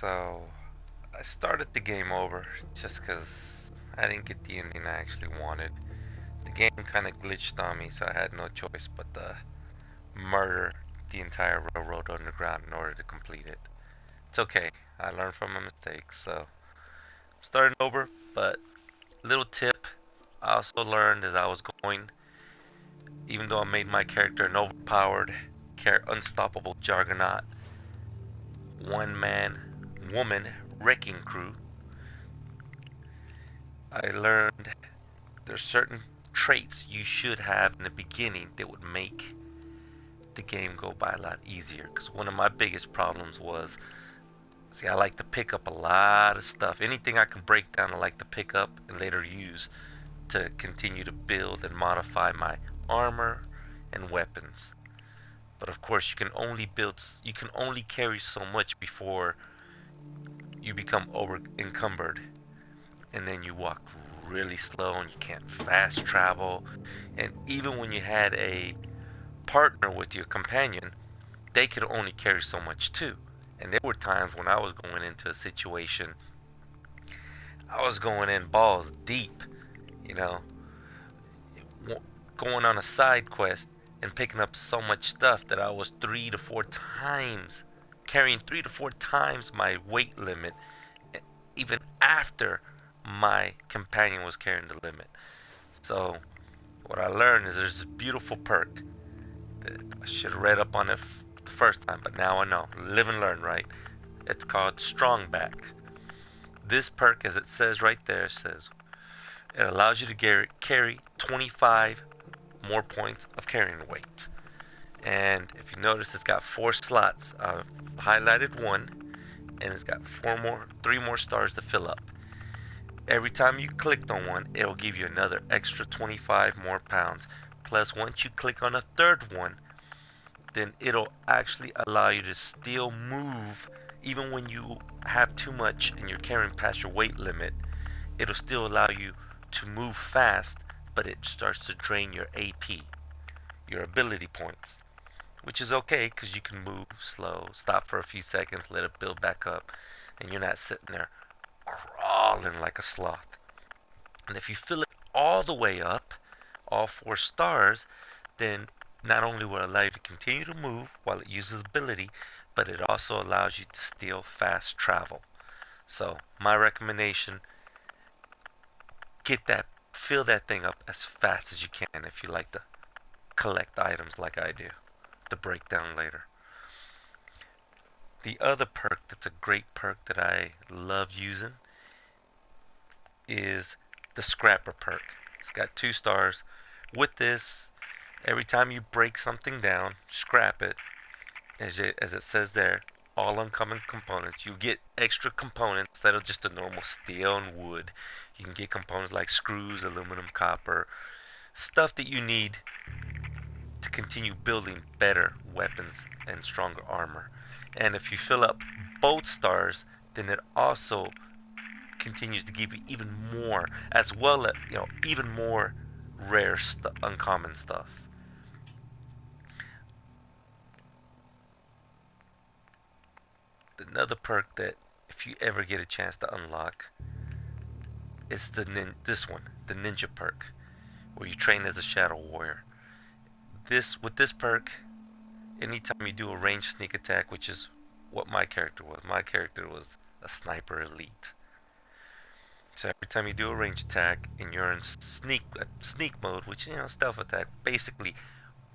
So I started the game over just because I didn't get the ending I actually wanted. The game kind of glitched on me, so I had no choice but to murder the entire railroad underground in order to complete it. It's okay. I learned from my mistakes, so I'm starting over. But little tip, I also learned as I was going, even though I made my character an overpowered, unstoppable juggernaut, one man, woman wrecking crew, I learned there's certain traits you should have in the beginning that would make the game go by a lot easier. Because one of my biggest problems was, see, I like to pick up a lot of stuff. Anything I can break down, I like to pick up and later use to continue to build and modify my armor and weapons. But of course, you can only carry so much before you become over encumbered, and then you walk really slow and you can't fast travel. And even when you had a partner with your companion, they could only carry so much too. And there were times when I was going into a situation, I was going in balls deep, you know, going on a side quest and picking up so much stuff that I was carrying 3 to 4 times my weight limit, even after my companion was carrying the limit. So, what I learned is there's this beautiful perk that I should have read up on it the first time, but now I know. Live and learn, right? It's called Strong Back. This perk, as it says right there, says it allows you to carry 25 more points of carrying weight. And if you notice, it's got 4 slots. I've highlighted one, and it's got 3 more stars to fill up. Every time you clicked on one, it'll give you another extra 25 more pounds. Plus, once you click on a third one, then it'll actually allow you to still move even when you have too much and you're carrying past your weight limit. It'll still allow you to move fast, but it starts to drain your AP, your ability points, which is okay because you can move slow, stop for a few seconds, let it build back up, and you're not sitting there crawling like a sloth. And if you fill it all the way up, all 4 stars, then not only will it allow you to continue to move while it uses ability, but it also allows you to still fast travel. So my recommendation, fill that thing up as fast as you can if you like to collect items like I do to break down later. The other perk that's a great perk that I love using is the Scrapper perk. It's got 2 stars. With this, every time you break something down, scrap it, as it says there, all uncommon components. You get extra components that are just the normal steel and wood. You can get components like screws, aluminum, copper, stuff that you need to continue building better weapons and stronger armor. And if you fill up both stars, then it also continues to give you even more, as well as even more rare uncommon stuff. Another perk that if you ever get a chance to unlock is this one, the ninja perk, where you train as a shadow warrior. This perk, anytime you do a ranged sneak attack, which is what my character was. My character was a sniper elite. So every time you do a ranged attack and you're in sneak mode, which stealth attack, basically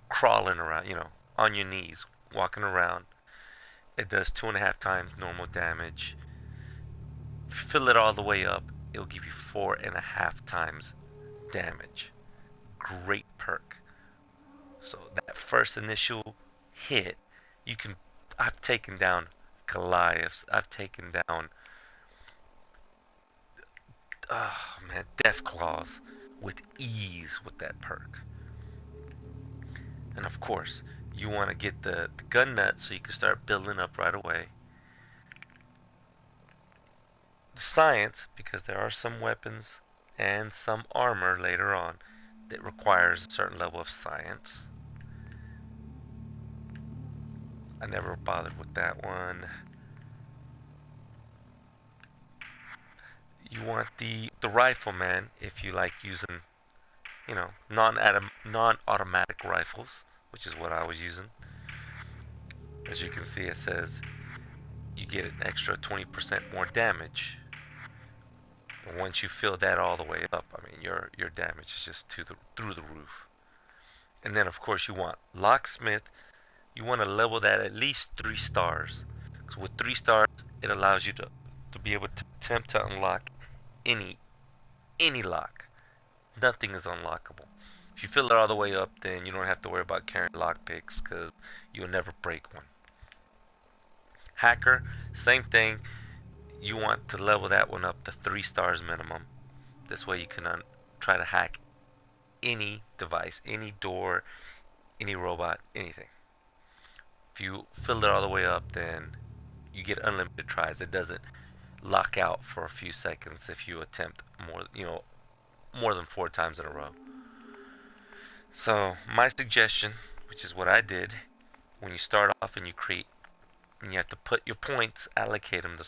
crawling around, on your knees, walking around, it does 2.5 times normal damage. Fill it all the way up, it'll give you 4.5 times damage. Great perk. So that first initial hit, you can. I've taken down Goliaths. I've taken down, oh man, Death Claws with ease with that perk. And of course, you want to get the gun nut so you can start building up right away. The science, because there are some weapons and some armor later on that requires a certain level of science. I never bothered with that one. You want the Rifleman if you like using, non-automatic rifles, which is what I was using. As you can see, it says you get an extra 20% more damage. And once you fill that all the way up, I mean your damage is just through the roof. And then of course you want locksmith. You want to level that at least 3 stars. So with 3 stars, it allows you to be able to attempt to unlock any any lock. Nothing is unlockable. If you fill it all the way up, then you don't have to worry about carrying lockpicks because you'll never break one. Hacker, same thing. You want to level that one up to 3 stars minimum. This way you can try to hack any device, any door, any robot, anything. If you fill it all the way up, then you get unlimited tries. It doesn't lock out for a few seconds if you attempt more than 4 times in a row. So my suggestion, which is what I did, when you start off and you have to put your points, allocate them to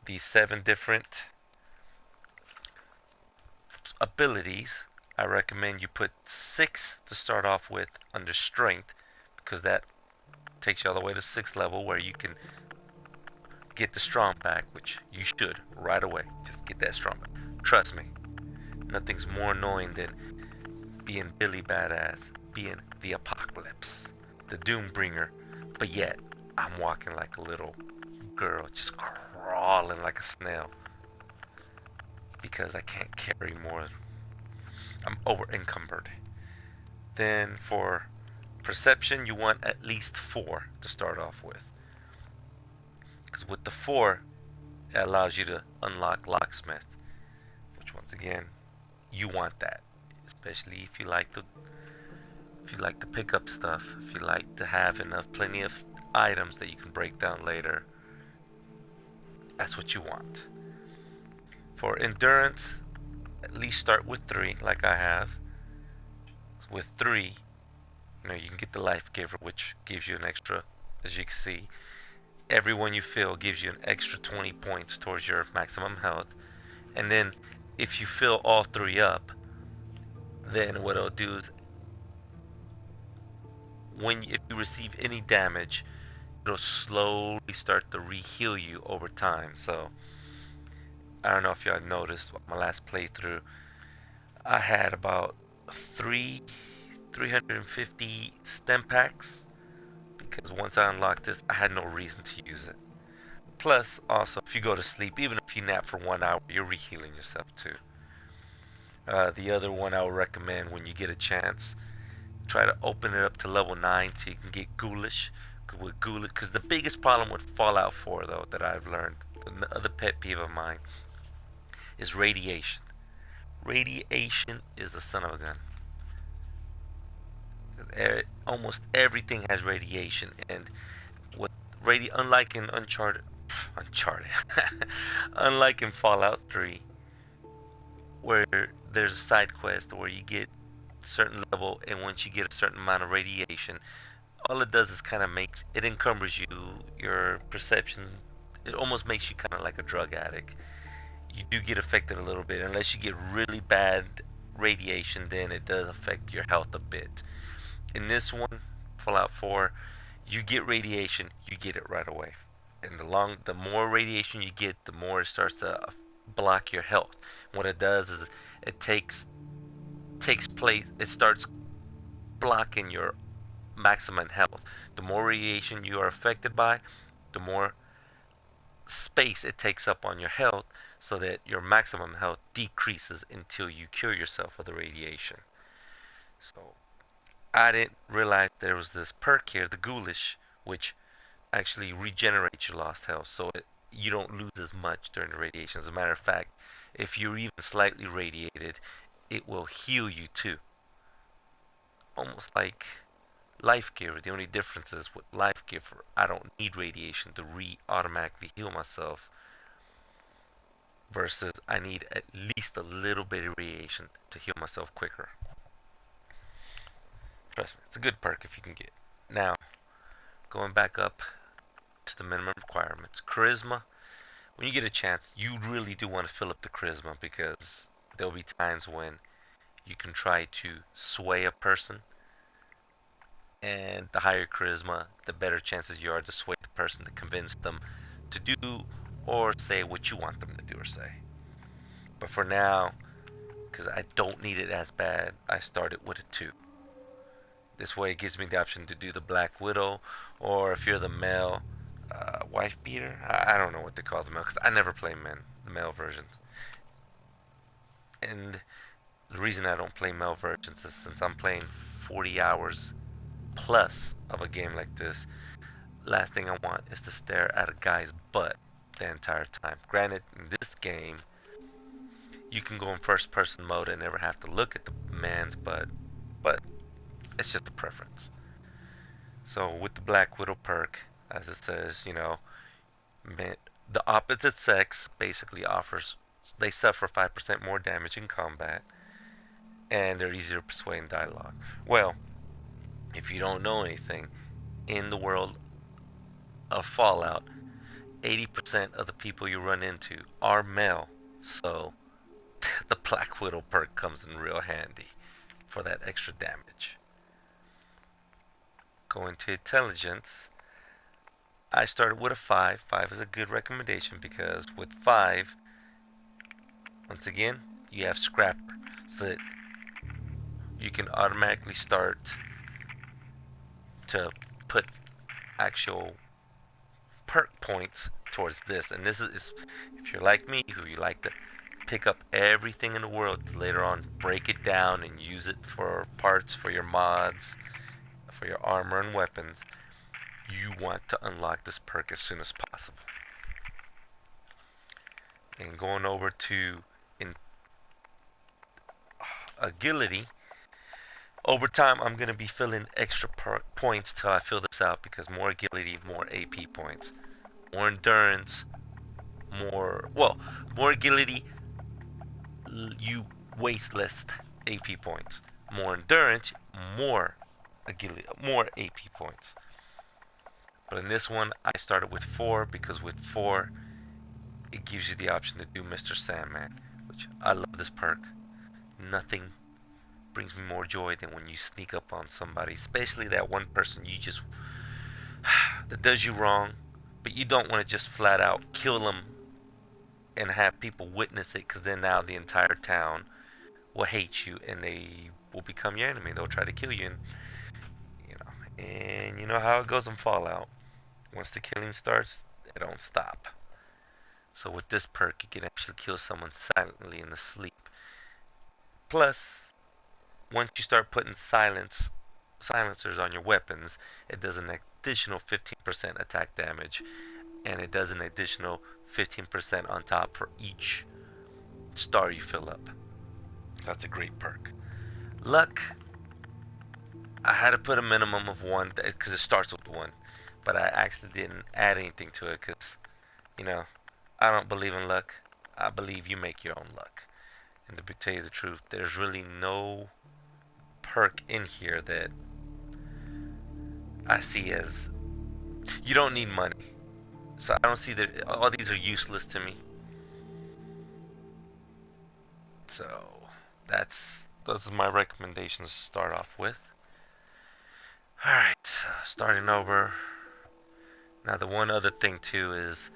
these 7 different abilities. I recommend you put 6 to start off with under strength, because that takes you all the way to 6th level where you can get the strong back, which you should right away. Just get that strong back. Trust me, nothing's more annoying than being Billy Badass, being the apocalypse, the Doombringer, but yet I'm walking like a little girl, just crawling like a snail because I can't carry more. I'm over encumbered. Then for perception, you want at least 4 to start off with. Because with the 4, it allows you to unlock locksmith, which once again, you want that, especially if you like to pick up stuff, if you like to have plenty of items that you can break down later. That's what you want. For endurance, at least start with 3, like I have. With 3, you can get the life giver, which gives you an extra, as you can see, every one you fill gives you an extra 20 points towards your maximum health. And then if you fill all 3 up, then what it'll do is if you receive any damage, it'll slowly start to re-heal you over time. So I don't know if y'all noticed my last playthrough, I had about 350 stem packs, because once I unlocked this, I had no reason to use it. Plus, also, if you go to sleep, even if you nap for 1 hour, you're re-healing yourself too. The other one I would recommend, when you get a chance, try to open it up to level 9 so you can get ghoulish. Because the biggest problem with Fallout 4, though, that I've learned, the other pet peeve of mine, is radiation. Radiation is a son of a gun. Almost everything has radiation, and unlike in Uncharted, unlike in Fallout 3, where there's a side quest where you get a certain level, and once you get a certain amount of radiation, all it does is kind of it encumbers your perception. It almost makes you kind of like a drug addict. You do get affected a little bit, unless you get really bad radiation, then it does affect your health a bit. In this one, Fallout 4, you get radiation, you get it right away. And the more radiation you get, the more it starts to block your health. What it does is it takes place. It starts blocking your maximum health. The more radiation you are affected by, the more space it takes up on your health, so that your maximum health decreases until you cure yourself of the radiation. So I didn't realize there was this perk here, the ghoulish, which actually regenerates your lost health, so you don't lose as much during the radiation. As a matter of fact, if you're even slightly radiated, it will heal you too. Almost like Life Giver. The only difference is with Life Giver, I don't need radiation to automatically heal myself, versus I need at least a little bit of radiation to heal myself quicker. Trust me, it's a good perk if you can get. Now, going back up to the minimum requirements. Charisma, when you get a chance, you really do want to fill up the charisma, because there'll be times when you can try to sway a person, and the higher charisma, the better chances you are to sway the person, to convince them to do or say what you want them to do or say. But for now, because I don't need it as bad, I started with a 2. This way it gives me the option to do the Black Widow, or if you're the male, wife beater. I don't know what they call the male, because I never play men, the male versions. And the reason I don't play male versions is since I'm playing 40 hours plus of a game like this, last thing I want is to stare at a guy's butt the entire time. Granted, in this game, you can go in first person mode and never have to look at the man's butt, but it's just a preference. So with the Black Widow perk, as it says, the opposite sex basically they suffer 5% more damage in combat, and they're easier to persuade in dialogue. Well, if you don't know anything, in the world of Fallout, 80% of the people you run into are male, so the Black Widow perk comes in real handy for that extra damage. Going to intelligence, I started with a 5. 5 is a good recommendation because with 5, once again, you have Scrapper, so that you can automatically start to put actual perk points towards this. And this is, if you're like me, who you like to pick up everything in the world to later on break it down and use it for parts for your mods, for your armor and weapons, you want to unlock this perk as soon as possible. And going over to agility, over time I'm going to be filling extra points till I fill this out, because more agility, more AP points. More endurance, more agility, you waste less AP points. More endurance, more agility, more AP points. But in this one, I started with 4 because with 4, it gives you the option to do Mr. Sandman, which I love this perk. Nothing brings me more joy than when you sneak up on somebody, especially that one person that does you wrong, but you don't want to just flat out kill them and have people witness it, because then now the entire town will hate you and they will become your enemy. They'll try to kill you, and you know how it goes in Fallout. Once the killing starts, it don't stop. So with this perk, you can actually kill someone silently in the sleep. Plus, once you start putting silencers on your weapons, it does an additional 15% attack damage, and it does an additional 15% on top for each star you fill up. That's a great perk. Luck, I had to put a minimum of 1 because it starts with 1, but I actually didn't add anything to it because, I don't believe in luck. I believe you make your own luck. And to tell you the truth, there's really no perk in here that I see as, you don't need money. So I don't see that all these are useless to me. So those are my recommendations to start off with. Alright, starting over. Now the one other thing too is,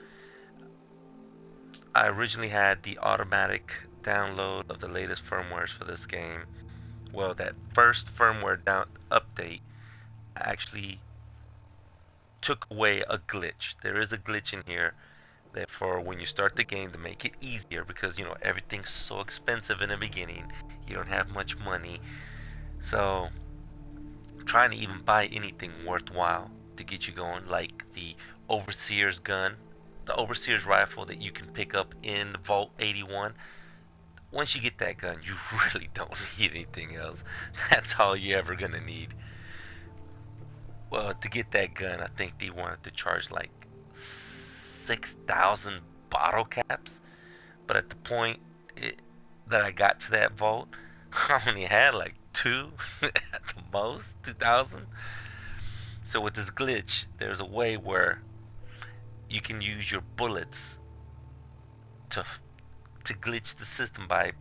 I originally had the automatic download of the latest firmwares for this game. Well, that first firmware update actually took away a glitch. There is a glitch in here that for when you start the game, to make it easier, because everything's so expensive in the beginning, you don't have much money, so trying to even buy anything worthwhile to get you going, like the Overseer's gun, the Overseer's rifle that you can pick up in Vault 81. Once you get that gun, you really don't need anything else. That's all you're ever gonna need. Well, to get that gun, I think they wanted to charge like 6,000 bottle caps. But at the point that I got to that vault, I only had like 2 at the most, 2,000. So with this glitch, there's a way where you can use your bullets to glitch the system by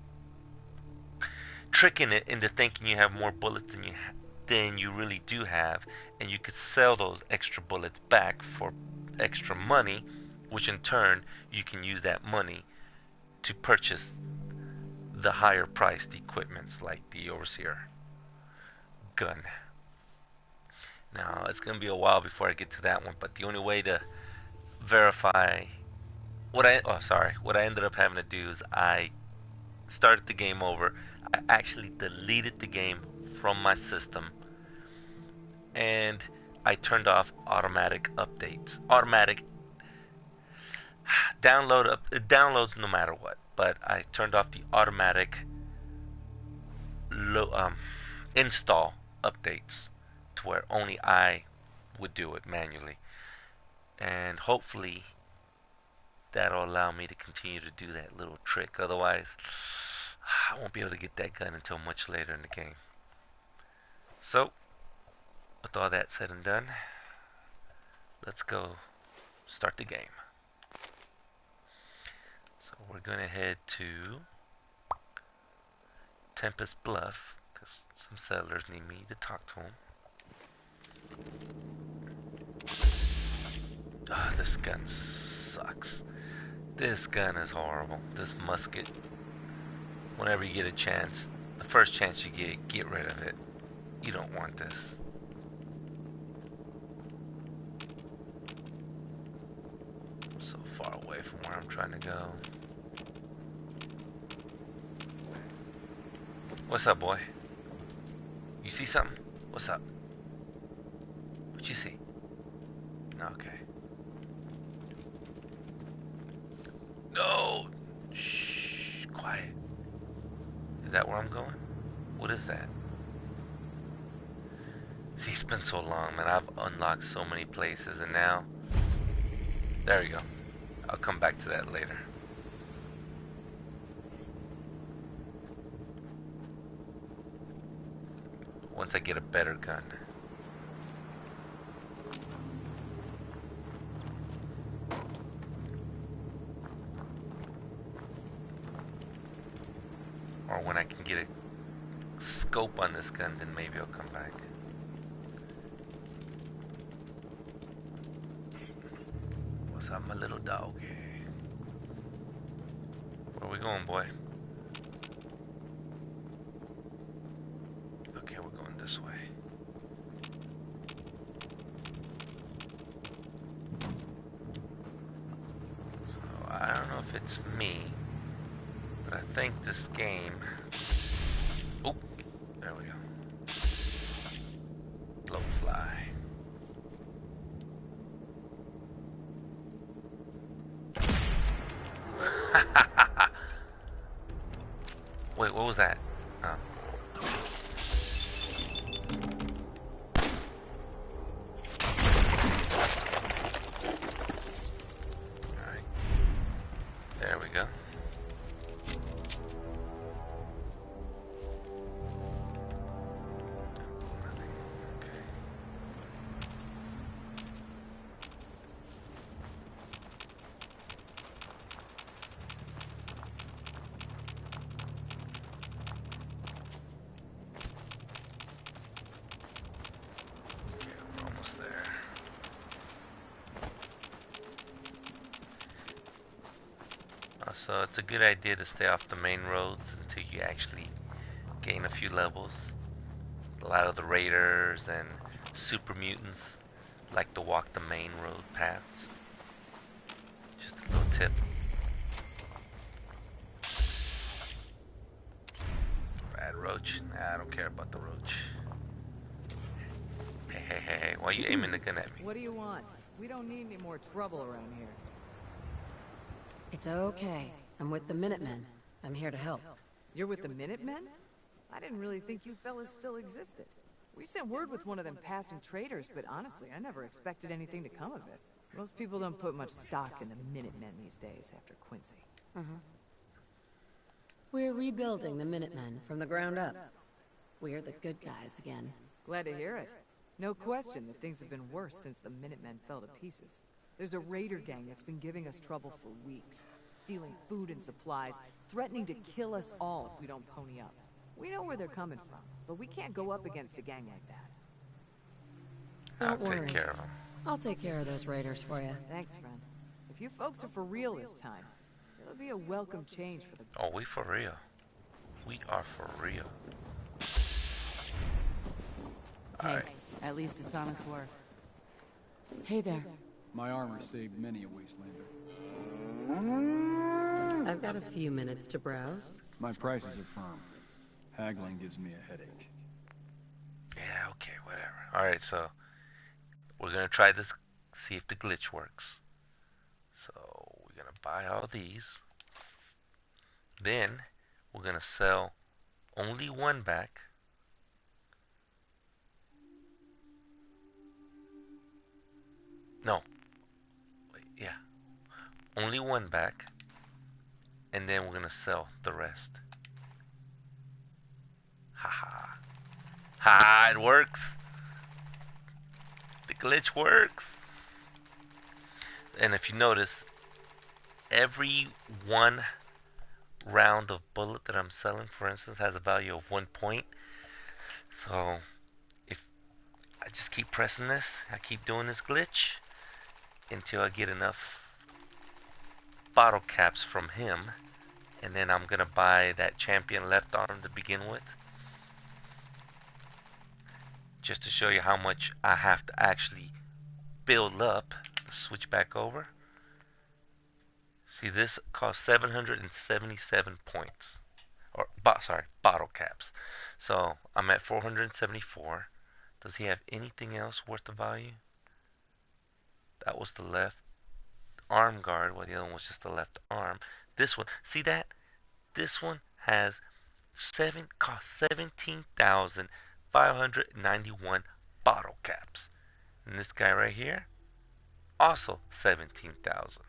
tricking it into thinking you have more bullets than you really do have, and you could sell those extra bullets back for extra money, which in turn you can use that money to purchase the higher priced equipments like the Overseer gun. Now it's gonna be a while before I get to that one, but the only way to verify what I ended up having to do is I started the game over. I actually deleted the game from my system, and I turned off automatic updates. Automatic it downloads no matter what, but I turned off the automatic install updates to where only I would do it manually, and hopefully that'll allow me to continue to do that little trick. Otherwise, I won't be able to get that gun until much later in the game. So, with all that said and done, let's go start the game. So we're going to head to Tempest Bluff because some settlers need me to talk to them. This gun sucks. This gun is horrible. This musket. Whenever you get a chance, the first chance you get rid of it. You don't want this. So far away from where I'm trying to go. What's up, boy? You see something? What's up? What you see? Okay. No! Shh, quiet. Is that where I'm going? What is that? See, it's been so long, man. I've unlocked so many places, and now... There we go. I'll come back to that later. Once I get a better gun. Or when I can get a scope on this gun, then maybe I'll come back. What's up, my little doggy? Where are we going, boy? Okay, we're going this way. So, I don't know if it's me, but I think this game... Oh, there we go. Blowfly. Wait, what was that? Oh. Alright. There we go. So it's a good idea to stay off the main roads until you actually gain a few levels. A lot of the raiders and super mutants like to walk the main road paths. Just a little tip. Rad roach. Nah, I don't care about the roach. Hey, why are you aiming the gun at me? What do you want? We don't need any more trouble around here. It's okay. I'm with the Minutemen. I'm here to help. You're with the Minutemen? I didn't really think you fellas still existed. We sent word with one of them passing traders, but honestly, I never expected anything to come of it. Most people don't put much stock in the Minutemen these days after Quincy. We're rebuilding the Minutemen from the ground up. We're the good guys again. Glad to hear it. No question that things have been worse since the Minutemen fell to pieces. There's a raider gang that's been giving us trouble for weeks, stealing food and supplies, threatening to kill us all if we don't pony up. We know where they're coming from, but we can't go up against a gang like that. Don't I'll worry. take care of them. I'll take care of those raiders for you. Thanks, friend. If you folks are for real this time, it'll be a welcome change for the... Oh, we for real. We are for real. Hey, at least it's honest work. Hey there. My armor saved many a wastelander. I've got a few minutes to browse. My prices are firm. Haggling gives me a headache. Yeah, okay, whatever. Alright, so we're gonna try this, see if the glitch works. So we're gonna buy all these. Then we're gonna sell only one back. No. Wait, yeah. Only one back. And then we're gonna sell the rest. Haha. Ha, it works. The glitch works. And if you notice, every one round of bullet that I'm selling, for instance, has a value of 1 point. So if I just keep pressing this, I keep doing this glitch until I get enough bottle caps from him, and then I'm gonna buy that champion left arm to begin with, just to show you how much I have to actually build up. Switch back over. See, this costs 777 points, or sorry, bottle caps. So I'm at 474. Does he have anything else worth the value? That was the left arm guard, while the other one was just the left arm. This one, see that? This one has cost 17,591 bottle caps. And this guy right here, also 17,000.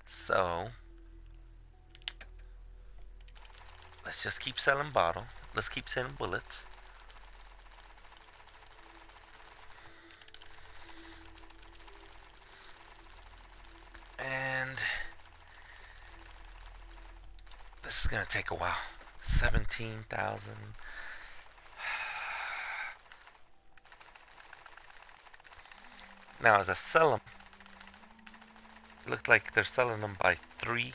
So let's just keep selling bottle. Let's keep selling bullets. And this is gonna take a while. 17,000. Now, as I sell them, it looks like they're selling them by 3.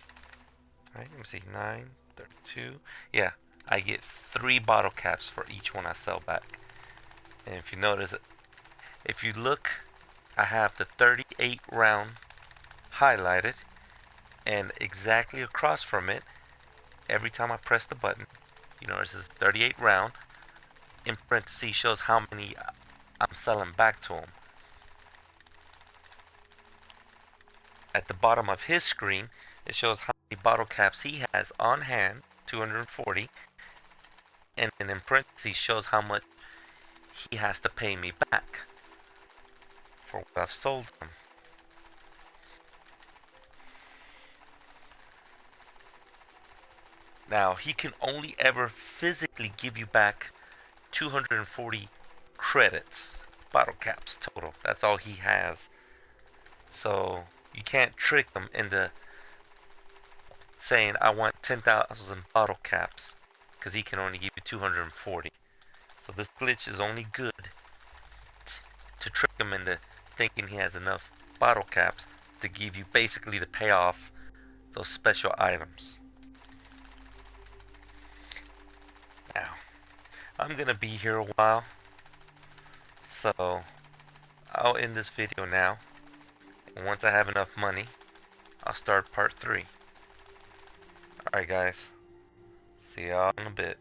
Right? Let me see. 9, 32. Yeah, I get 3 bottle caps for each one I sell back. And if you notice, if you look, I have the 38 round highlighted, and exactly across from it, every time I press the button, you notice it's 38 round. In parentheses shows how many I'm selling back to him. At the bottom of his screen, it shows how many bottle caps he has on hand, 240, and in parentheses shows how much he has to pay me back for what I've sold him. Now, he can only ever physically give you back 240 credits, bottle caps total. That's all he has. So you can't trick him into saying, I want 10,000 bottle caps, because he can only give you 240. So this glitch is only good to trick him into thinking he has enough bottle caps to give you basically to pay off those special items. Now, I'm going to be here a while, so I'll end this video now. And once I have enough money, I'll start part 3. Alright guys, see y'all in a bit.